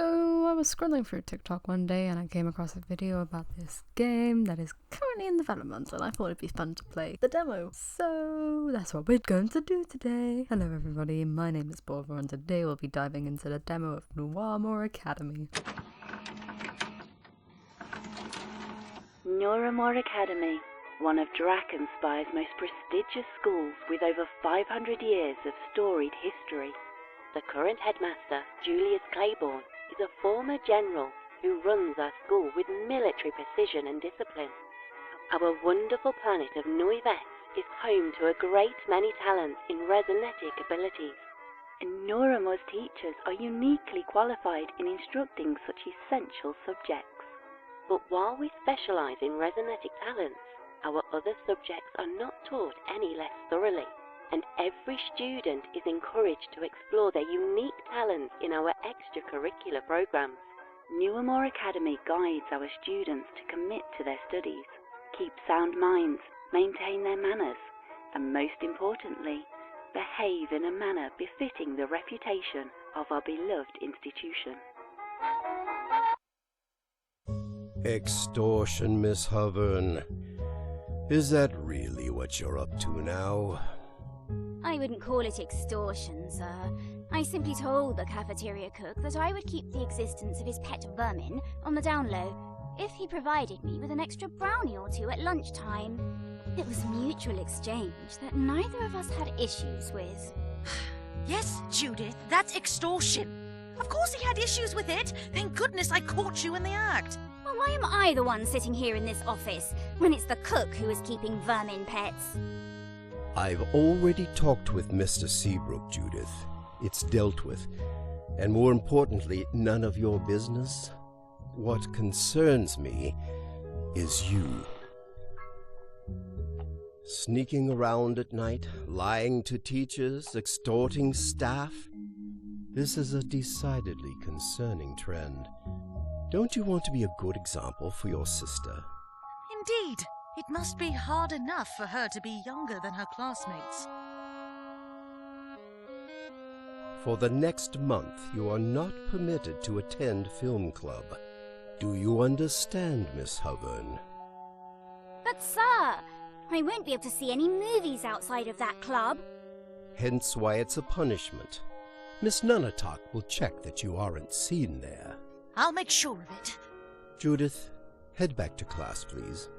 So I was scrolling through TikTok one day and I came across a video about this game that is currently in development, and I thought it'd be fun to play the demo. So that's what we're going to do today. Hello everybody, my name is Porffor and today we'll be diving into the demo of Noiramore Academy. Noiramore Academy, one of Drakenspire's most prestigious schools with over 500 years of storied history. The current headmaster, Julius Claiborne, is a former general who runs our school with military precision and discipline. Our wonderful planet of Noives is home to a great many talents in resonetic abilities, and Noiramore's teachers are uniquely qualified in instructing such essential subjects. But while we specialise in resonetic talents, our other subjects are not taught any less thoroughly, and every student is encouraged to explore their unique talents in our extracurricular programs. Noiramore Academy guides our students to commit to their studies, keep sound minds, maintain their manners, and most importantly, behave in a manner befitting the reputation of our beloved institution. Extortion, Miss Hovern. Is that really what you're up to now? I wouldn't call it extortion, sir. I simply told the cafeteria cook that I would keep the existence of his pet vermin on the down low if he provided me with an extra brownie or two at lunchtime. It was mutual exchange that neither of us had issues with. Yes, Judith, that's extortion. Of course he had issues with it. Thank goodness I caught you in the act. Well, why am I the one sitting here in this office when it's the cook who is keeping vermin pets? I've already talked with Mr. Seabrook, Judith. It's dealt with. And more importantly, none of your business. What concerns me is you. Sneaking around at night, lying to teachers, extorting staff. This is a decidedly concerning trend. Don't you want to be a good example for your sister? Indeed. It must be hard enough for her to be younger than her classmates. For the next month, you are not permitted to attend film club. Do you understand, Miss Hovern? But sir, I won't be able to see any movies outside of that club. Hence why it's a punishment. Miss Nunatak will check that you aren't seen there. I'll make sure of it. Judith, head back to class, please.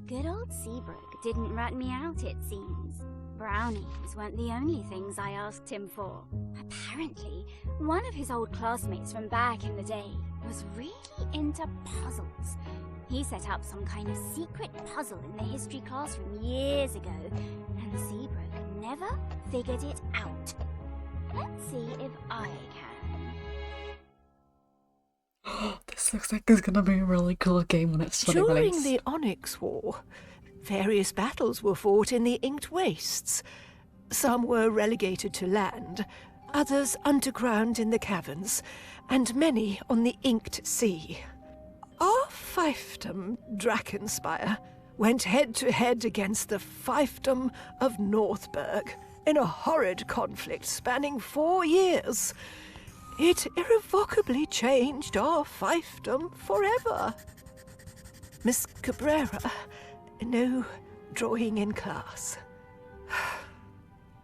Good old Seabrook didn't rat me out, it seems. Brownies weren't the only things I asked him for. Apparently, one of his old classmates from back in the day was really into puzzles. He set up some kind of secret puzzle in the history classroom years ago, and Seabrook never figured it out. Let's see if I can. This looks like it's gonna be a really cool game when it's fully During released. the Onyx War, various battles were fought in the Inked Wastes. Some were relegated to land, others underground in the caverns, and many on the Inked Sea. Our fiefdom, Drakenspire, went head-to-head against the fiefdom of Northberg in a horrid conflict spanning 4 years. It irrevocably changed our fiefdom forever. Miss Cabrera, no drawing in class.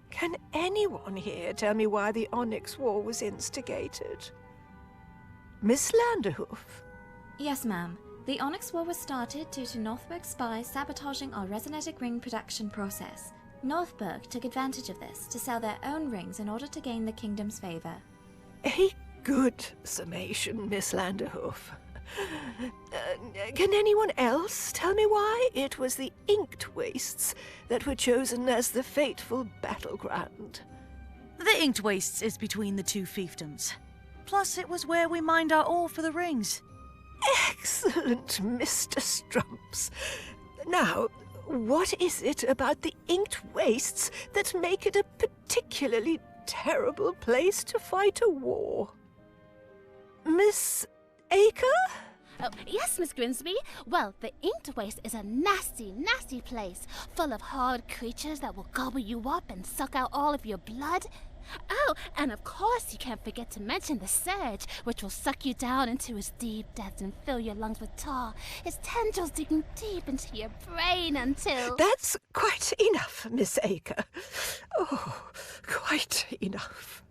Can anyone here tell me why the Onyx War was instigated? Miss Landerhoof? Yes, ma'am. The Onyx War was started due to Northberg spies sabotaging our resonetic ring production process. Northberg took advantage of this to sell their own rings in order to gain the kingdom's favor. A good summation, Miss Landerhoof. Can anyone else tell me why it was the Inked Wastes that were chosen as the fateful battleground? The Inked Wastes is between the two fiefdoms. Plus, it was where we mined our ore for the rings. Excellent, Mr. Strumps. Now, what is it about the Inked Wastes that make it a particularly terrible place to fight a war? Miss Aker? Oh, yes, Miss Grimsby. Well, the Inked Waste is a nasty, nasty place, full of hard creatures that will gobble you up and suck out all of your blood. Oh, and of course you can't forget to mention the Surge, which will suck you down into its deep depths and fill your lungs with tar, its tendrils digging deep into your brain until... That's quite enough, Miss Acre. Oh, quite enough.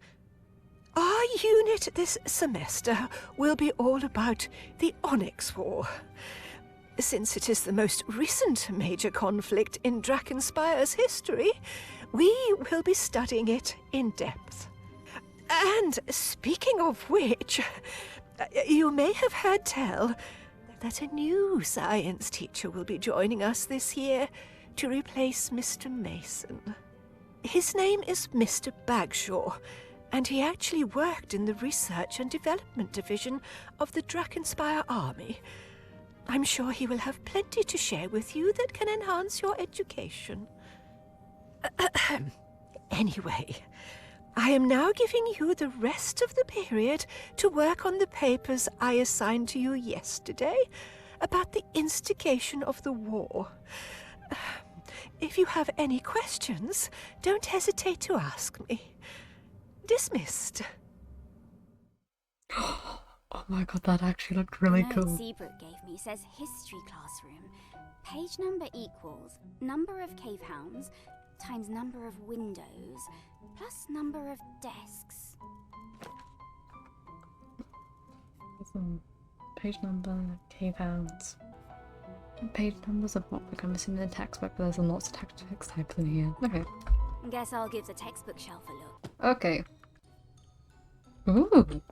Our unit this semester will be all about the Onyx War. Since it is the most recent major conflict in Drakenspire's history, we will be studying it in depth. And speaking of which, you may have heard tell that a new science teacher will be joining us this year to replace Mr. Mason. His name is Mr. Bagshaw, and he actually worked in the Research and Development Division of the Drakenspire Army. I'm sure he will have plenty to share with you that can enhance your education. Anyway, I am now giving you the rest of the period to work on the papers I assigned to you yesterday about the instigation of the war. If you have any questions, don't hesitate to ask me. Dismissed. Oh my god, that actually looked really The cool. note Seabrook gave me says history classroom. Page number equals number of cave hounds times number of windows plus number of desks. Page number, cave hounds. Page numbers of what? Like I'm assuming the textbook, but there's lots of text types in here. Okay. Guess I'll give the textbook shelf a look. Okay. Ooh.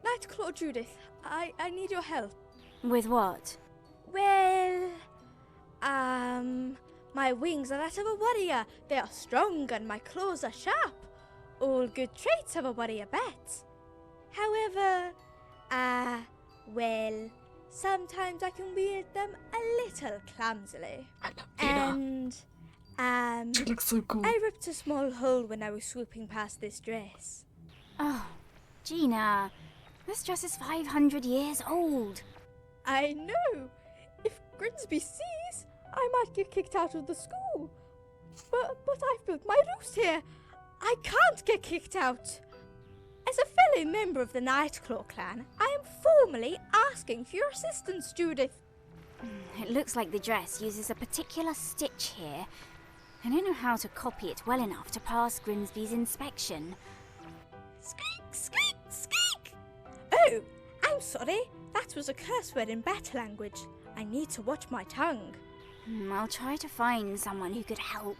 Nightclaw Judith, I need your help. With what? Well, my wings are that of a warrior. They are strong and my claws are sharp. All good traits of a warrior bat. However, well, sometimes I can wield them a little clumsily. I love Gina. And, She looks so cool. I ripped a small hole when I was swooping past this dress. Oh, Gina, this dress is 500 years old. I know. If Grimsby sees, I might get kicked out of the school. But I've built my roost here. I can't get kicked out. As a fellow member of the Nightclaw clan, I am formally asking for your assistance, Judith. It looks like the dress uses a particular stitch here. I don't know how to copy it well enough to pass Grimsby's inspection. Squeak, squeak, squeak! Oh, I'm sorry. That was a curse word in battle language. I need to watch my tongue. I'll try to find someone who could help.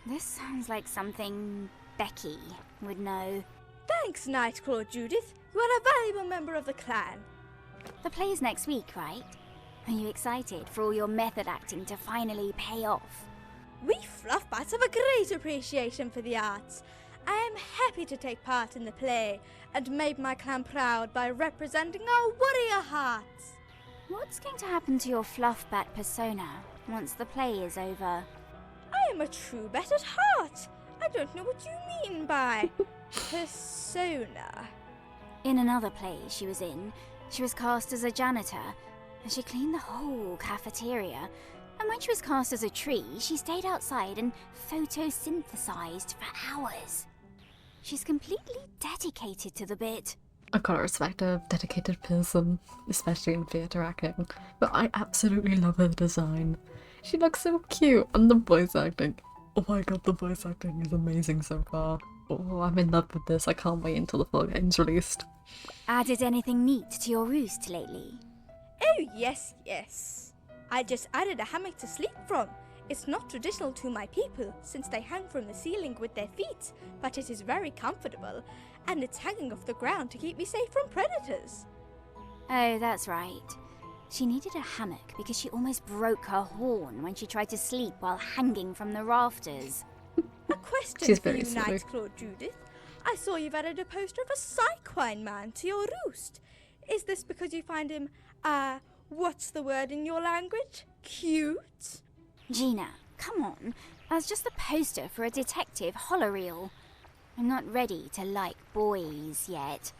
This sounds like something Becky would know. Thanks, Nightclaw Judith. You are a valuable member of the clan. The play's next week, right? Are you excited for all your method acting to finally pay off? We Fluffbats have a great appreciation for the arts. I am happy to take part in the play and make my clan proud by representing our warrior hearts. What's going to happen to your Fluffbat persona once the play is over? I am a true bat at heart. I don't know what you mean by persona. In another play she was in, she was cast as a janitor, and she cleaned the whole cafeteria. And when she was cast as a tree, she stayed outside and photosynthesized for hours. She's completely dedicated to the bit. I gotta respect a dedicated person, especially in theatre acting. But I absolutely love her design. She looks so cute, and the voice acting. Oh my god, the voice acting is amazing so far. Oh, I'm in love with this. I can't wait until the full game's released. Added anything neat to your roost lately? Oh, yes. I just added a hammock to sleep from. It's not traditional to my people, since they hang from the ceiling with their feet, but it is very comfortable, and it's hanging off the ground to keep me safe from predators. Oh, that's right. She needed a hammock because she almost broke her horn when she tried to sleep while hanging from the rafters. A question She's for very you, silly. Nightclaw Judith. I saw you've added a poster of a Psyquine man to your roost. Is this because you find him, what's the word in your language? Cute? Gina, come on. That's just the poster for a detective holoreel. I'm not ready to like boys yet.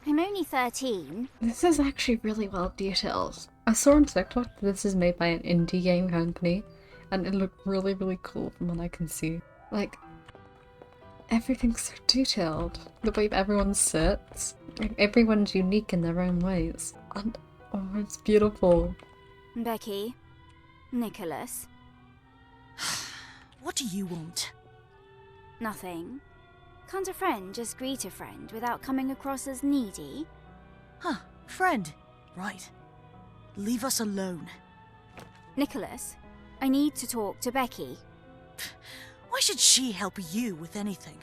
I'm only 13. This is actually really well detailed. I saw on TikTok that this is made by an indie game company, and it looked really, really cool from what I can see. Like, everything's so detailed. The way everyone sits. Like, everyone's unique in their own ways. And, oh, it's beautiful. Becky. Nicholas. What do you want? Nothing. Can't a friend just greet a friend without coming across as needy? Huh, friend. Right. Leave us alone. Nicholas, I need to talk to Becky. Why should she help you with anything?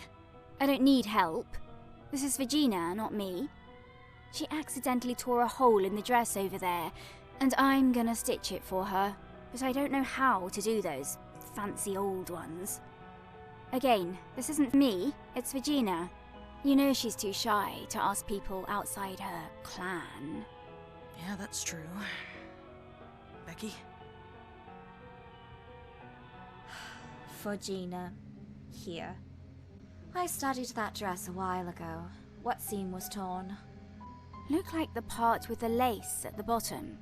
I don't need help. This is Virginia, not me. She accidentally tore a hole in the dress over there, and I'm gonna stitch it for her. But I don't know how to do those fancy old ones. Again, this isn't me, it's Virginia. You know she's too shy to ask people outside her clan. Yeah, that's true. Becky? For Gina. Here. I studied that dress a while ago. What seam was torn? Look like the part with the lace at the bottom.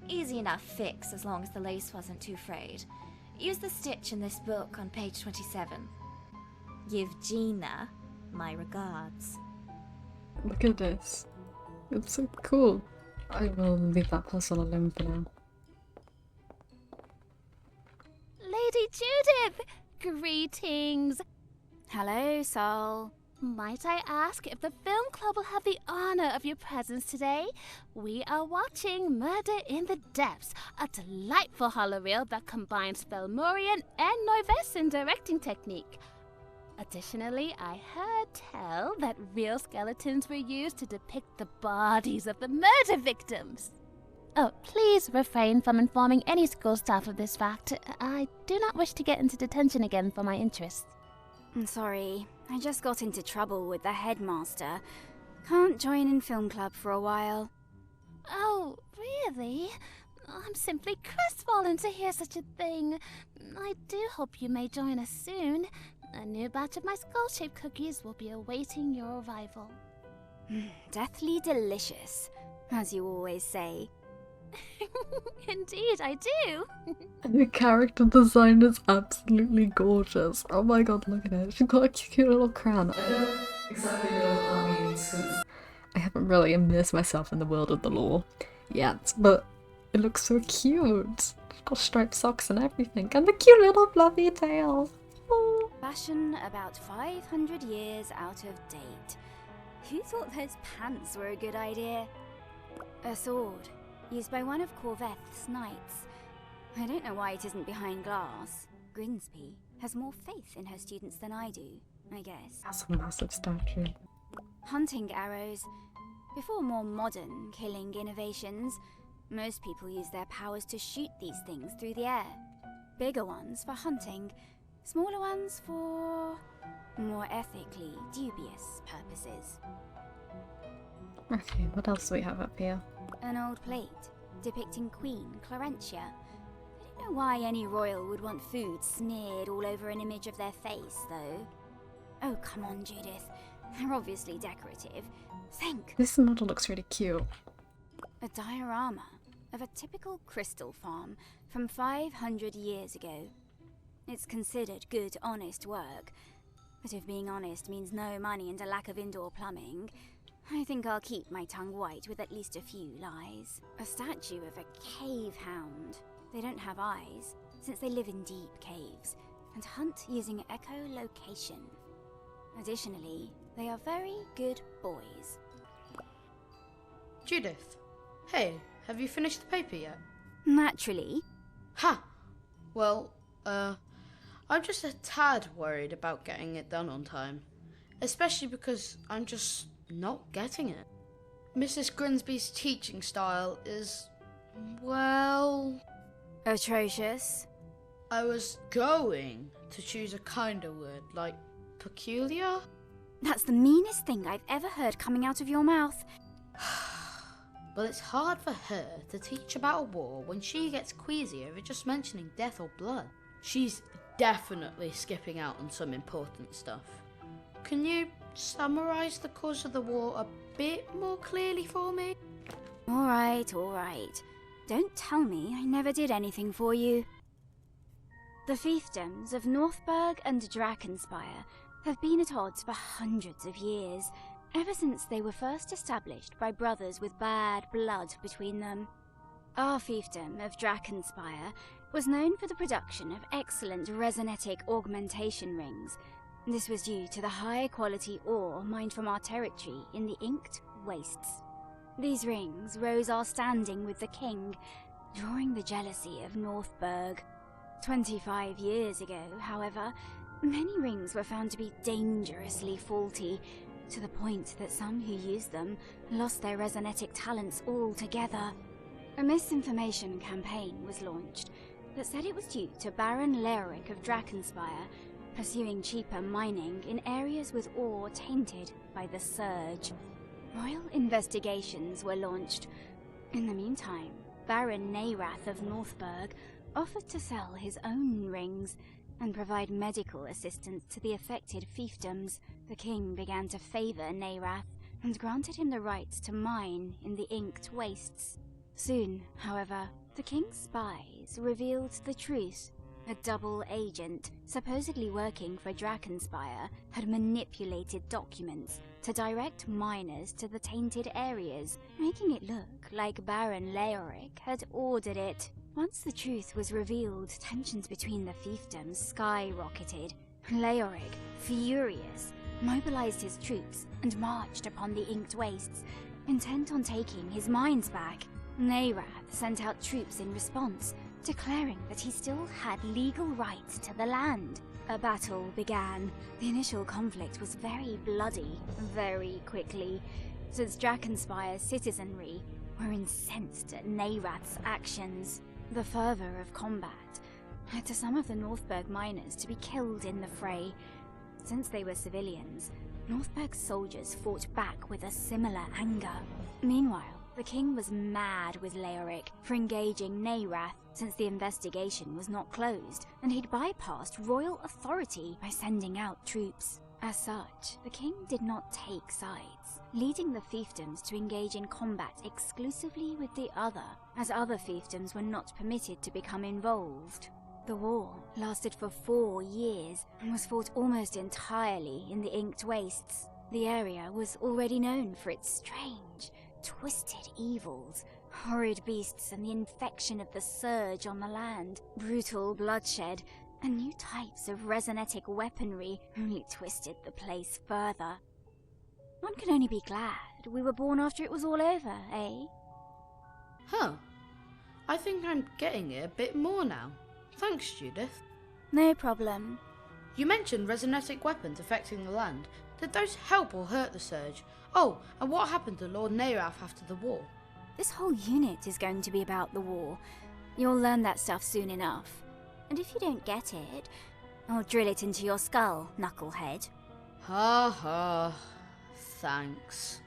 Easy enough fix as long as the lace wasn't too frayed. Use the stitch in this book on page 27. Give Gina my regards. Look at this. It's so cool. I will leave that puzzle alone for now. Lady Judith! Greetings! Hello, Sol. Might I ask if the film club will have the honor of your presence today? We are watching Murder in the Depths, a delightful horror reel that combines Fellmorian and Noivesan directing technique. Additionally, I heard tell that real skeletons were used to depict the bodies of the murder victims. Oh, please refrain from informing any school staff of this fact. I do not wish to get into detention again for my interests. I'm sorry, I just got into trouble with the headmaster. Can't join in film club for a while. Oh, really? I'm simply crestfallen to hear such a thing. I do hope you may join us soon. A new batch of my skull-shaped cookies will be awaiting your arrival. Deathly delicious, as you always say. Indeed, I do. And the character design is absolutely gorgeous. Oh my god, look at it. She's got a cute little crown. I don't exactly know what that means since I haven't really immersed myself in the world of the lore yet, but it looks so cute. She's got striped socks and everything, and the cute little fluffy tail. Oh. Fashion about 500 years out of date. Who thought those pants were a good idea? A sword, used by one of Corveth's knights. I don't know why it isn't behind glass. Grimsby has more faith in her students than I do, I guess. That's a massive statue. Hunting arrows. Before more modern killing innovations, most people use their powers to shoot these things through the air. Bigger ones for hunting, smaller ones for more ethically dubious purposes. Okay, what else do we have up here? An old plate depicting Queen Clarentia. I don't know why any royal would want food smeared all over an image of their face, though. Oh, come on, Judith. They're obviously decorative. Think! This model looks really cute. A diorama of a typical crystal farm from 500 years ago. It's considered good, honest work. But if being honest means no money and a lack of indoor plumbing, I think I'll keep my tongue white with at least a few lies. A statue of a cave hound. They don't have eyes, since they live in deep caves, and hunt using echolocation. Additionally, they are very good boys. Judith, hey, have you finished the paper yet? Naturally. Ha! Well, I'm just a tad worried about getting it done on time. Especially because I'm just not getting it. Mrs. Grimsby's teaching style is, well... atrocious. I was going to choose a kinder word, like peculiar? That's the meanest thing I've ever heard coming out of your mouth. Well, it's hard for her to teach about a war when she gets queasy over just mentioning death or blood. She's definitely skipping out on some important stuff. Can you summarise the cause of the war a bit more clearly for me? All right. Don't tell me I never did anything for you. The fiefdoms of Northburg and Drakenspire have been at odds for hundreds of years, ever since they were first established by brothers with bad blood between them. Our fiefdom of Drakenspire was known for the production of excellent resonetic augmentation rings. This was due to the high-quality ore mined from our territory in the Inked Wastes. These rings rose our standing with the king, drawing the jealousy of Northburg. 25 years ago, however, many rings were found to be dangerously faulty, to the point that some who used them lost their resonetic talents altogether. A misinformation campaign was launched that said it was due to Baron Leoric of Drakenspire pursuing cheaper mining in areas with ore tainted by the Surge. Royal investigations were launched. In the meantime, Baron Neirath of Northburg offered to sell his own rings and provide medical assistance to the affected fiefdoms. The king began to favour Neirath and granted him the right to mine in the Inked Wastes. Soon, however, the king's spies revealed the truth. A double agent, supposedly working for Drakenspire, had manipulated documents to direct miners to the tainted areas, making it look like Baron Leoric had ordered it. Once the truth was revealed, tensions between the fiefdoms skyrocketed. Leoric, furious, mobilized his troops and marched upon the Inked Wastes, intent on taking his mines back. Neirath sent out troops in response, declaring that he still had legal rights to the land. A battle began. The initial conflict was very bloody, very quickly, since Drakenspire's citizenry were incensed at Neirath's actions. The fervour of combat led to some of the Northburg miners to be killed in the fray. Since they were civilians, Northburg's soldiers fought back with a similar anger. Meanwhile, the king was mad with Leoric for engaging Neirath, since the investigation was not closed, and he'd bypassed royal authority by sending out troops. As such, the king did not take sides, leading the fiefdoms to engage in combat exclusively with the other, as other fiefdoms were not permitted to become involved. The war lasted for 4 years and was fought almost entirely in the Inked Wastes. The area was already known for its strange, twisted evils, horrid beasts and the infection of the Surge on the land, brutal bloodshed, and new types of resonetic weaponry only twisted the place further. One can only be glad we were born after it was all over, eh? Huh. I think I'm getting it a bit more now. Thanks, Judith. No problem. You mentioned resonetic weapons affecting the land. Did those help or hurt the Surge? Oh, and what happened to Lord Neirath after the war? This whole unit is going to be about the war. You'll learn that stuff soon enough. And if you don't get it, I'll drill it into your skull, knucklehead. Ha ha. Thanks.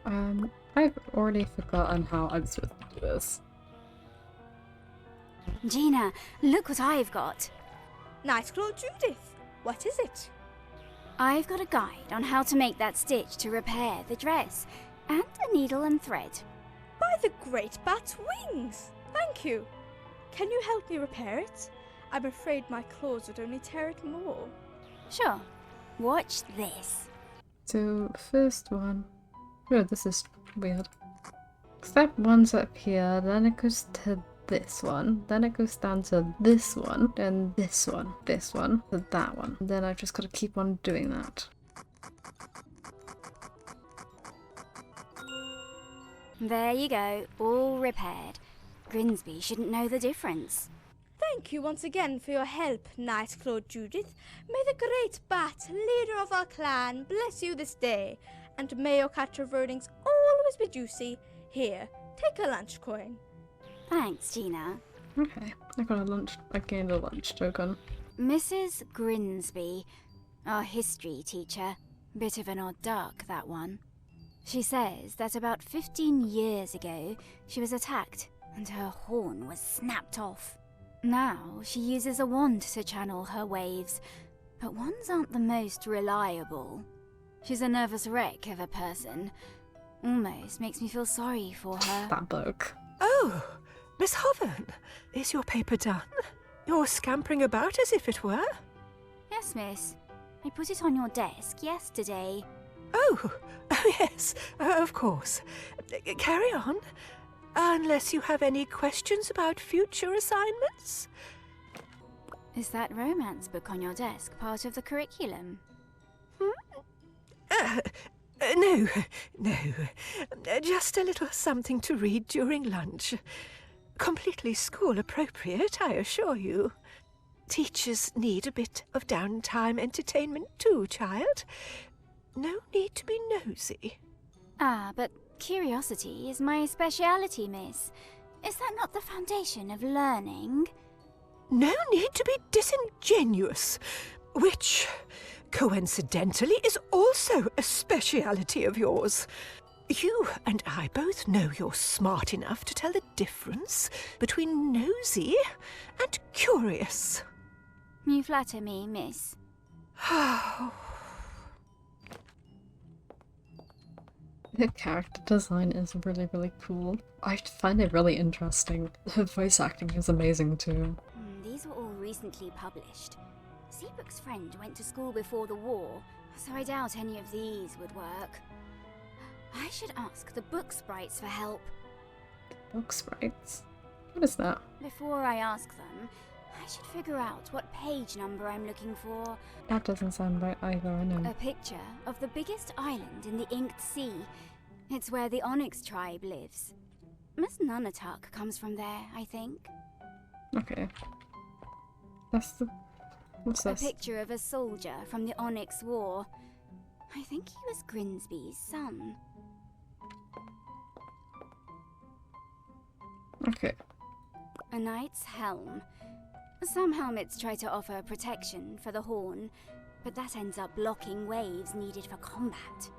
I've already forgotten how I'm supposed to do this. Gina, look what I've got. Nightclaw Judith, what is it? I've got a guide on how to make that stitch to repair the dress, and a needle and thread. By the great bat's wings! Thank you. Can you help me repair it? I'm afraid my claws would only tear it more. Sure. Watch this. So, first one. Oh, this is weird. Step 1's up here, then it goes to this one, then it goes down to this one, then this one, to that one. And then I've just got to keep on doing that. There you go, all repaired. Grimsby shouldn't know the difference. Thank you once again for your help, Nightclaw Judith. May the great bat, leader of our clan, bless you this day, and may your catch of earnings always be juicy. Here, take a lunch coin. Thanks, Gina. Okay, I gained a lunch token. Mrs. Grimsby, our history teacher. Bit of an odd duck, that one. She says that about 15 years ago, she was attacked and her horn was snapped off. Now, she uses a wand to channel her waves, but wands aren't the most reliable. She's a nervous wreck of a person. Almost makes me feel sorry for her. That book. Oh, Miss Hoven, is your paper done? You're scampering about as if it were. Yes, miss. I put it on your desk yesterday. Oh, yes, of course. Carry on. Unless you have any questions about future assignments. Is that romance book on your desk part of the curriculum? No. Just a little something to read during lunch. Completely school appropriate, I assure you. Teachers need a bit of downtime entertainment too, child. No need to be nosy. Ah, but curiosity is my speciality, miss. Is that not the foundation of learning? No need to be disingenuous, which, coincidentally, is also a speciality of yours. You and I both know you're smart enough to tell the difference between nosy and curious. You flatter me, miss. The character design is really, really cool. I find it really interesting. The voice acting is amazing too. These were all recently published. Seabrook's friend went to school before the war, so I doubt any of these would work. I should ask the book sprites for help. Book sprites? What is that? Before I ask them, I should figure out what page number I'm looking for. That doesn't sound right either, I know. A picture of the biggest island in the Inked Sea. It's where the Onyx tribe lives. Miss Nunatak comes from there, I think. Okay. That's the... What's this? A picture of a soldier from the Onyx War. I think he was Grimsby's son. Okay. A knight's helm. Some helmets try to offer protection for the horn, but that ends up blocking waves needed for combat.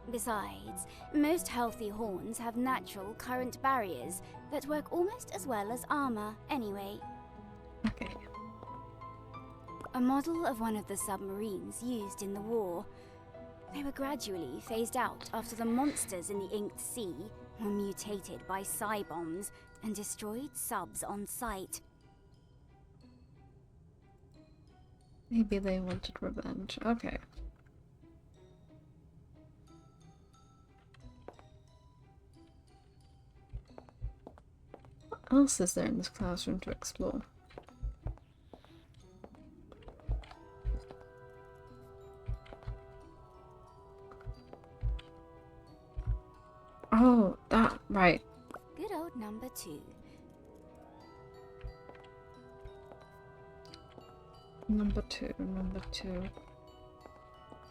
Besides, most healthy horns have natural current barriers that work almost as well as armor anyway. Okay. A model of one of the submarines used in the war. They were gradually phased out after the monsters in the Inked Sea were mutated by psi bombs and destroyed subs on sight. Maybe they wanted revenge. Okay. What else is there in this classroom to explore? Oh, that, right. Good old number 2. Number two.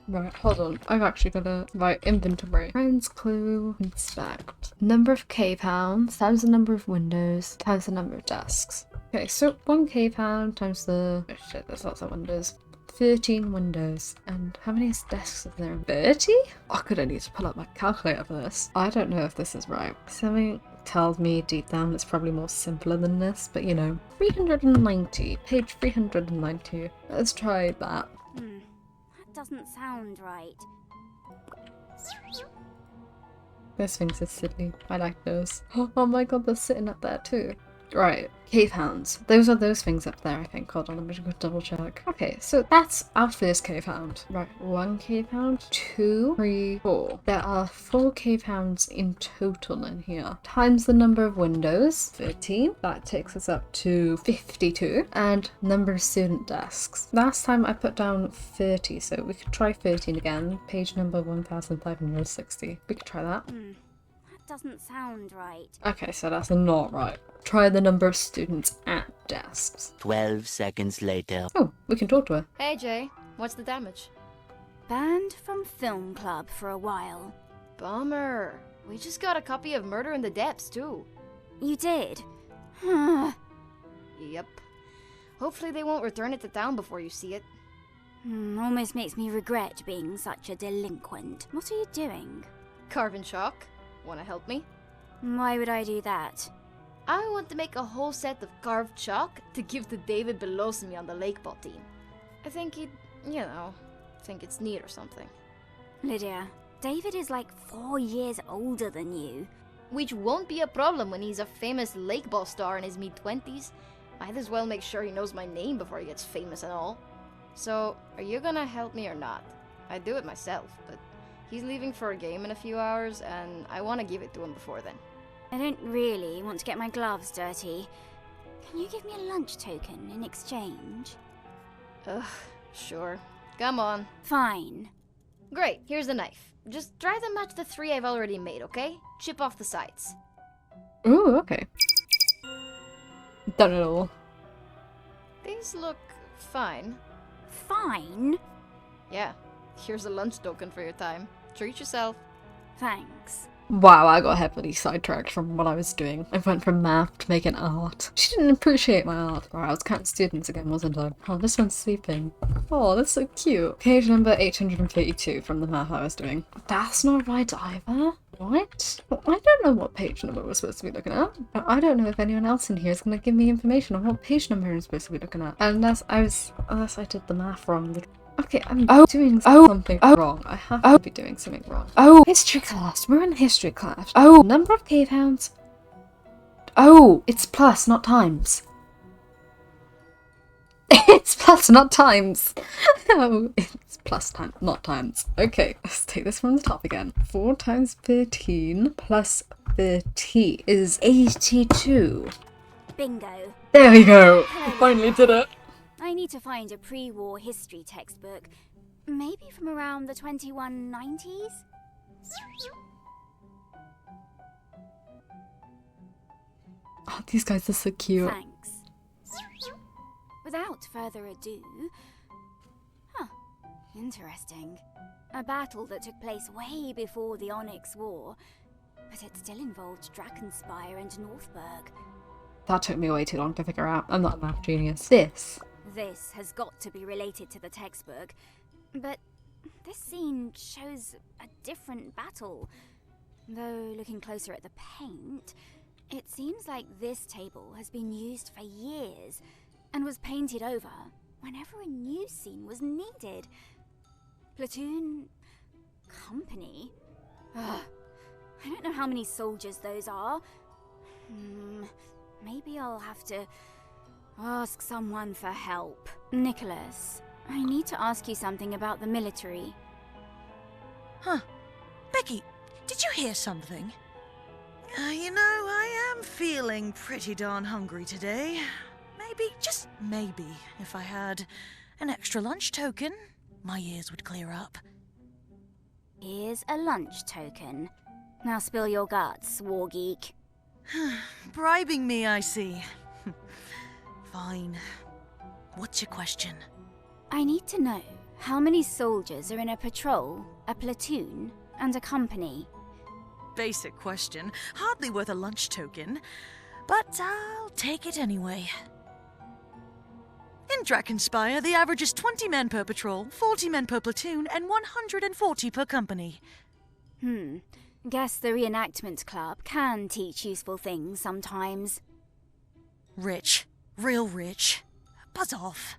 Right, hold on. I've actually got a right inventory. Friends, clue, inspect. Number of cave hounds times the number of windows times the number of desks. Okay, so 1 cave hound times the... Oh shit, there's lots of windows. 13 windows. And how many desks are there? 30? Oh, could I need to pull up my calculator for this? I don't know if this is right. Something tells me deep down it's probably more simpler than this, but you know. 390. Page 390. Let's try that. That doesn't sound right. Those things are silly. I like those. Oh my god, they're sitting up there too. Right, cave hounds. Those are those things up there, I think. Hold on, let me just go double check. Okay, so that's our first cave hound. Right, 1 cave hound, 2, 3, 4. There are 4 cave hounds in total in here. Times the number of windows, 13. That takes us up to 52. And number of student desks. Last time I put down 30, so we could try 13 again. Page number 1560. We could try that. That doesn't sound right. Okay, so that's not right. Try the number of students at desks. 12 seconds later. Oh, we can talk to her. Hey Jay, what's the damage? Banned from film club for a while. Bummer. We just got a copy of Murder in the Depths too. You did? Yep. Hopefully they won't return it to town before you see it. Almost makes me regret being such a delinquent. What are you doing? Carving chalk. Wanna help me? Why would I do that? I want to make a whole set of carved chalk to give to David Belosimi on the lakeball team. I think he'd, think it's neat or something. Lydia, David is like 4 years older than you. Which won't be a problem when he's a famous lake ball star in his mid-20s. Might as well make sure he knows my name before he gets famous and all. So, are you gonna help me or not? I'd do it myself, but he's leaving for a game in a few hours, and I want to give it to him before then. I don't really want to get my gloves dirty. Can you give me a lunch token in exchange? Ugh, sure. Come on. Fine. Great, here's the knife. Just try to match the 3 I've already made, okay? Chip off the sides. Ooh, okay. Done it all. These look fine. Fine? Yeah, here's a lunch token for your time. Treat yourself. Thanks. Wow, I got heavily sidetracked from what I was doing. I went from math to making art. She didn't appreciate my art. Or I was counting students again, wasn't I? Oh, this one's sleeping. Oh, that's so cute. Page number 832 from the math I was doing. That's not right either. What? Well, I don't know what page number we're supposed to be looking at. But I don't know if anyone else in here is going to give me information on what page number I'm supposed to be looking at. Unless I did the math wrong. Okay, I'm doing something wrong. I have to be doing something wrong. Oh, history class. We're in history class. Oh, number of cave hounds. Oh, it's plus, not times. It's plus, not times. Oh, it's plus time, not times. Okay, let's take this from the top again. 4 times 13 plus 30 is 82. Bingo. There we go. We finally did it. I need to find a pre-war history textbook. Maybe from around the 2190s? Oh, these guys are so cute. Thanks. Without further ado... Huh. Interesting. A battle that took place way before the Onyx War, but it still involved Drakenspire and Northburg. That took me way too long to figure out. I'm not a math genius. This has got to be related to the textbook, but this scene shows a different battle. Though looking closer at the paint, it seems like this table has been used for years and was painted over whenever a new scene was needed. Platoon... company? Ugh. I don't know how many soldiers those are. Maybe I'll have to ask someone for help. Nicholas, I need to ask you something about the military. Huh. Becky, did you hear something? You know, I am feeling pretty darn hungry today. Maybe, just maybe, if I had an extra lunch token, my ears would clear up. Here's a lunch token. Now spill your guts, war geek. Bribing me, I see. Fine. What's your question? I need to know how many soldiers are in a patrol, a platoon, and a company. Basic question. Hardly worth a lunch token, but I'll take it anyway. In Drakenspire, the average is 20 men per patrol, 40 men per platoon, and 140 per company. Guess the reenactment club can teach useful things sometimes. Rich. Real rich. Buzz off.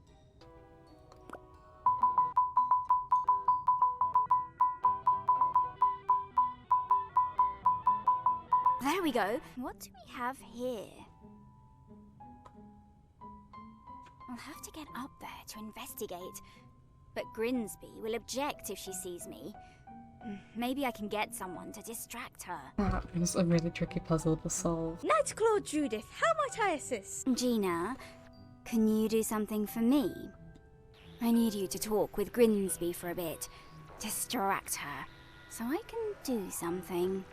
There we go. What do we have here? I'll have to get up there to investigate. But Grinsby will object if she sees me. Maybe I can get someone to distract her. That was a really tricky puzzle to solve. Nightclaw Judith, how might I assist? Gina, can you do something for me? I need you to talk with Grinsby for a bit. Distract her, so I can do something.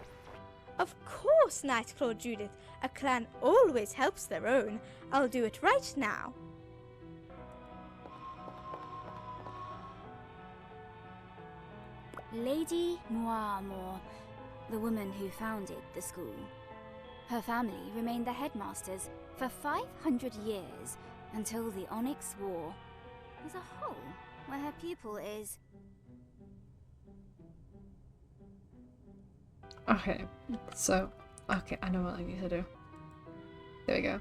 Of course, Nightclaw Judith. A clan always helps their own. I'll do it right now. Lady Noiramore, the woman who founded the school. Her family remained the headmasters for 500 years until the Onyx War. There's a hole where her pupil is. Okay, so, okay, I know what I need to do. There we go.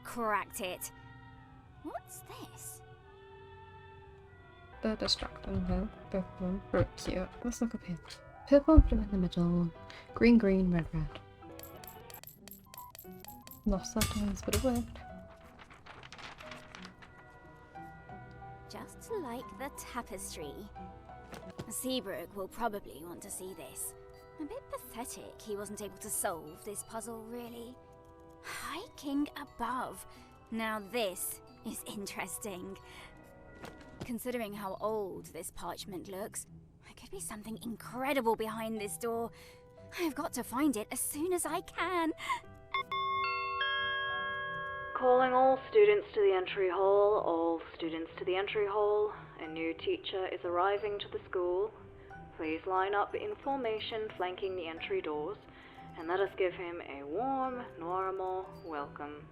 Cracked it. What's this? the distracting though. Both of them. Very cute. Let's look up here. Purple and blue in the middle. Green, green, red, red. Lost that times, but it worked. Just like the tapestry. Seabrook will probably want to see this. A bit pathetic he wasn't able to solve this puzzle, really. High King above. Now this is interesting. Considering how old this parchment looks, there could be something incredible behind this door. I've got to find it as soon as I can. Calling all students to the entry hall, all students to the entry hall. A new teacher is arriving to the school. Please line up in formation flanking the entry doors, and let us give him a warm Noiramore welcome.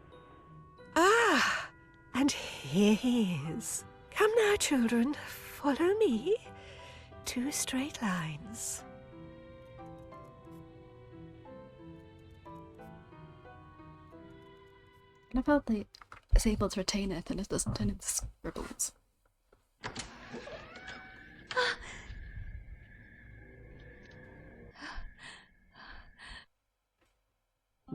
Ah, and here he is. Come now, children, follow me. 2 straight lines. I love how they is able to retain it and it doesn't turn into scribbles.